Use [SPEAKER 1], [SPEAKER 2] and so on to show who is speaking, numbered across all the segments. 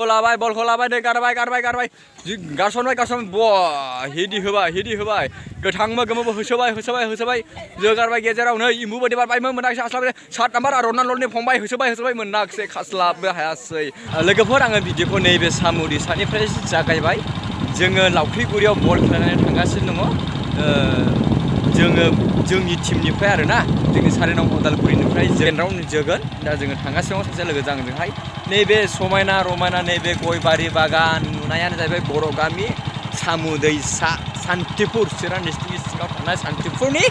[SPEAKER 1] बलखौ लाबाय दै गारबाय गारसनबाय हिदी होबाय गोथांबो गोमोबो होसोबाय जो गारबाय गेजेराव नै इम्बु बायदि बारबायमोन मोनाखिसै हास्लाबबाय 7 नाम्बार रनाल्ड'नि फंबाय होसोबाय मोनाखिसै खास्लाबनो हायासै लोगोफोर आङो भिडिअखौ नैबे सामु दैसानिफ्राय जागायबाय जोङो लावख्रि गुरियाव बल खेलायनानै थांगासिनो दङ जोंनि टीमनिफ्राय आरोना जोंनि 4 उदालगुरिनिफ्राय जेनराव जोगोन दा जोङो थांगासिनो दङ सासे लोगो जोंजोंहाय नैबे समायना रमायना नैबे गयबारि बागान नुनायानो जाहैबाय बर' गामि सामु दैसा सान्तिपुर चिरां डिस्ट्रिक्टनि सिङाव थानाय सान्तिपुरनि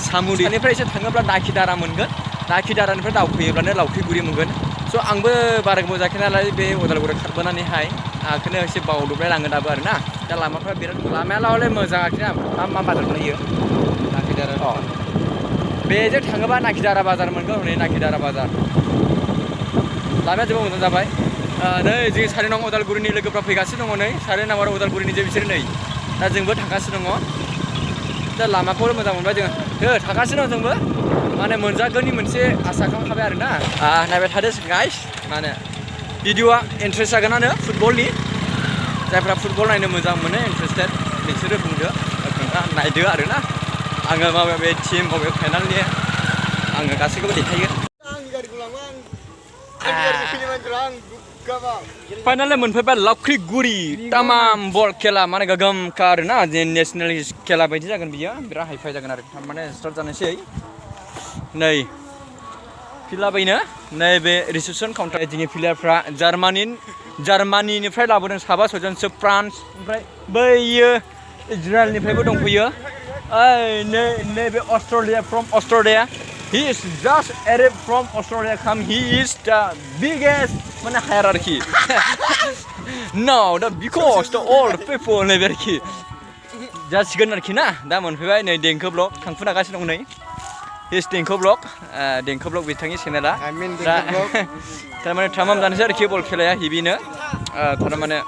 [SPEAKER 1] सामु दैसानिफ्राय एसे थाङोब्ला दाखिदारा मोनगोन दाखिदारानिफ्राय दावखोयोब्लानो लावख्रिगुरि मोनगोन स' आंबो बारा गोबाव जायाखै नालाय बे उदालगुरियाव खारबोनानैहाय आंखौनो एसे बावदबलाय लाङो दाबो आरोना दा लामाफ्रा बिराद लामायालाय हले मोजां आखिना मा बाजार मोनहैयो नाखिदारा बेजों थाङोबा नाखिदारा बाजार मोनगोन हनै नाखिदारा बाजार लामाया जोबोद मोजां जाबाय नै जोंनि 4 उदालगुरिनि लोगोफ्रा फैगासिनो दङ नै 4 नाम्बार उदालगुरिनि जे बिसोर नै दा जोंबो थांगासिनो दङ दा लामाखौ मोजां मोनबाय जोङो थांगासिनो दं जोंबो माने मोनजागोननि मोनसे आसा खालामखाबाय आरोना नायबाय थादो गाइस माने भिडिअआ इन्ट्रेस्ट जागोनानो फुटबलनि जायफ्रा फुटबल नायनो मोजां मोनो इन्ट्रेस्टेड बिसोरो बुंदो नायदो आरोना आङो माबे टीम माबे फाइनालनि आङो गासैखौबो देखायो फाइनालि मोनफैबाय लावख्रिगुरि तामाम बल खेला माने गोगोमखा आरोना जे नेसनेल खेला बायदि जागोन बियो बिराद हाइफाइ जागोन आरो थारमाने स्टार्ट जानोसै नै फिलाबायनो नैबे रिसेपसन काउन्टार जोंनि प्लेयारफ्रा जार्मानिनिफ्राय लाबोदों 7-6जनसो फ्रान्स ओमफ्राय बैयो इजराइलनिफ्रायबो दंफैयो नैबे Australia from Australia he is just arrived from Australia come he is the biggest mana hierarchy no the because the all people नैबे आरोखि जासिगोन आरोखि ना दा मोनफैबाय नै देंखो ब्लग थांफुनागासिनो दं नै हिस देंखो ब्लग बिथांनि चेनेला थारमाने थामाम जानोसै आरोखि बल खेलाया हिबिनो थारमाने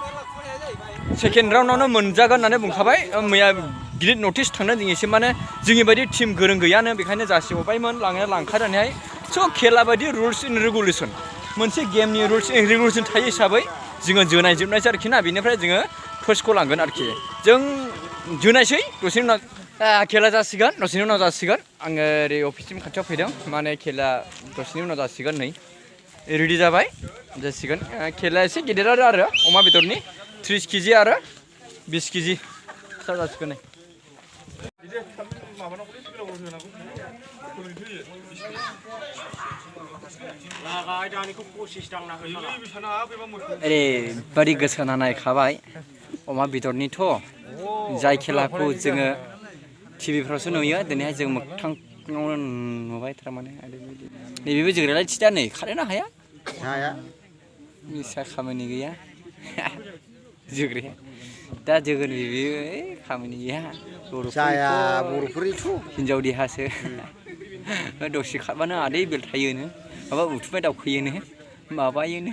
[SPEAKER 1] सेकेन्ड राउन्डआवनो मोनजागोन होननानै बुंखाबाय मैया गिदिर नटिस थांनो दिनैसो माने जोंनि बायदि टीम गोरों गैयानो बेखायनो जासिहरबायमोन लांखानानैहाय स' खेला बायदि रुल्स एन्ड रेगुलेसन मोनसे गेमनि रुल्स एन्ड रेगुलेसन थायो हिसाबै जोङो जोनायजोबनायसै आरोखि ना बेनिफ्राय जोङो फार्स्टखौ लांगोन आरोखि जों जोनायसै दसेनि उनाव खेला जासिगोन दसेनि उनाव जासिगोन आङो ओरै अफिससिम खाथियाव फैदों माने खेला दसेनि उनाव जासिगोन नै रेडि जाबाय जासिगोन खेला एसे गिदिर आरो अमा बेदरनि 30 केजि आरो 20 केजि स्टार्ट जासिगोन नै ओरैबायदि गोसो नायखाबाय अमा बेदरनिथ' जाय खेलाखौ जोङो टिभिफ्रावसो नुयो दिनैहाय जों मोगथाङावनो नुबाय थारमाने नैबेबो जोग्रालाय थिदा नै खारनो हाया मिसा खामानि गैया जोग्राया दा जोगोन बेबो खामानि गैया बर'फोरनिथ' हिनजाव देहासो दसे खारबानो आदै बेलथायोनो माबा उथुमाय दावखोयोनो माबायोनो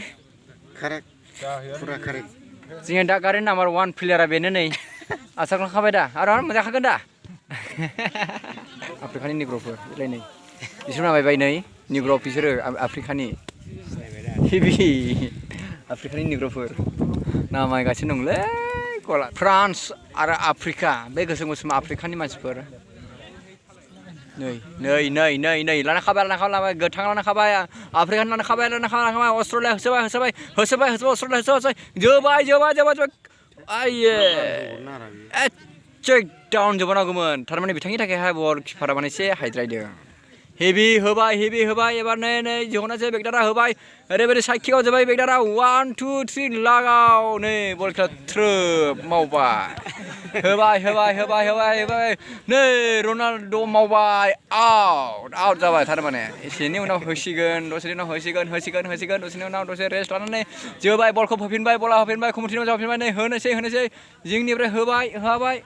[SPEAKER 1] जोंहा दा गारि नाम्बार 1 प्लेयारा बेनो नै आसा खालामखाबाय दा आरो मोजाखागोन दा आफ्रिकानि निग्र'फोर बेलाय नै बिसोर नामायबाय नै निग्र' बिसोरो आफ्रिकानि हेभि आफ्रिकानि निग्र'फोर नामायगासिनो दंलै गला फ्रान्स आरो आफ्रिका बे गोसोम गोसोम आफ्रिकानि मानसिफोर नै लाना खाबाय गोथां लाना खाबाय आफ्रिकानि लाना खाबाय अस्ट्रेलिया होसोबाय अस्ट्रेलिया जोबाय आइये चेक डाउन जोबनांगौमोन थारमाने बिथांनि थाखायहाय बल किपारा माने एसे हाइद्रायदों हेभि होबाय एबार नै जोहनासै बेगदारा होबाय ओरैबायदि साइकियाव जोबाय बेगदारा 1 2 3 लागाव नै बल खेला थ्रोब मावबाय होबाय नै रनाल्ड' मावबाय आउट जाबाय थारमाने एसेनि उनाव होसिगोन दसेनि उनाव होसिगोन दसेनि उनाव दसे रेस्ट लानानै जोबाय बलखौ बला होफिनबाय कमिटिनाव जाफिनबाय नै होनोसै जोंनिफ्राय होबाय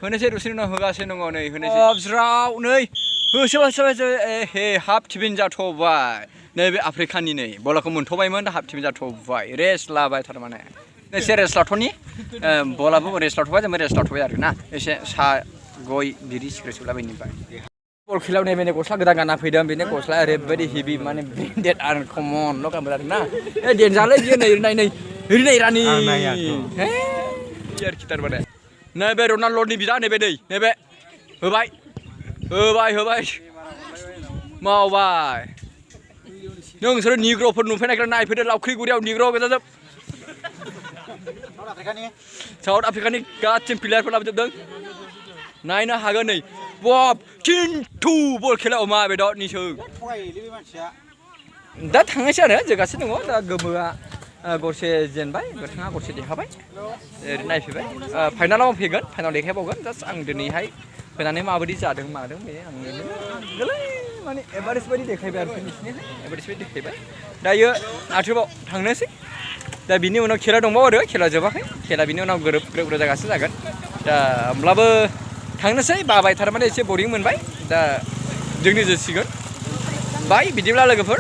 [SPEAKER 1] होनोसै दसेनि उनाव होगासिनो दङ नै होनोसै ज्राव नै होसोबाय हाफ टिफिन जाथ'बाय नैबे आफ्रिकानि नै बलखौ मोनथ'बायमोन दा हाफ टिफिन जाथ'बाय रेस्ट लाबाय थारमाने एसे रेस्ट लाथ'नि बलाबो रेस्ट लाथ'बाय जोंबो रेस्ट लाथ'बाय आरोना एसे साहा गय बिरि सिगारेट सोबलाबायनिफ्राय बल खेलायाव नैबे गस्ला गोदान गानना फैदों बेनो गस्लाया ओरैबायदि हेभि माने ब्रेन्डेड आरो कमनल' गानबाय आरोना देनजारलै बियो नै ओरैनो इरानि
[SPEAKER 2] नायाथ'
[SPEAKER 1] आरोखि थारमाने नैबे रनाल्ड'नि बिदा नैबे दै नैबे होबाय होबाय होबाय मावबाय नोंसोरो निग्र'फोर नुफैनायखौ नायफैदो लावख्रि गुरियाव निग्र' गोजाजोब साउथ आफ्रिकानि गासिम प्लेयारफोर लाबोजोबदों नायनो हागोन नै बाब खिन्थु बल खेलायाव मा बेदरनिसो दा थांनायसै आरो जोगासिनो दङ दा गोमोआ गरसे जेनबाय गोथाङा गरसे देखाबाय ओरै नायफैबाय फाइनालाव फैगोन फाइनाल देखायबावगोन जास्ट आं दिनैहाय फैनानै माबायदि जादों मादों बे आं गोरलै माने एभारेज बायदि देखायबाय आरो फिनिशनिहाय एभारेज बायदि देखायबाय दायो आरोबाव थांनोसै दा बिनि उनाव खेला दंबावो आरो खेला जोबाखै खेला बिनि उनाव ग्रोब ग्रोब जागासिनो जागोन दा होमब्लाबो थांनोसै बाबाय थारमाने एसे बरिं मोनबाय दा जोंनि जोसिगोन बाय बिदिब्ला लोगोफोर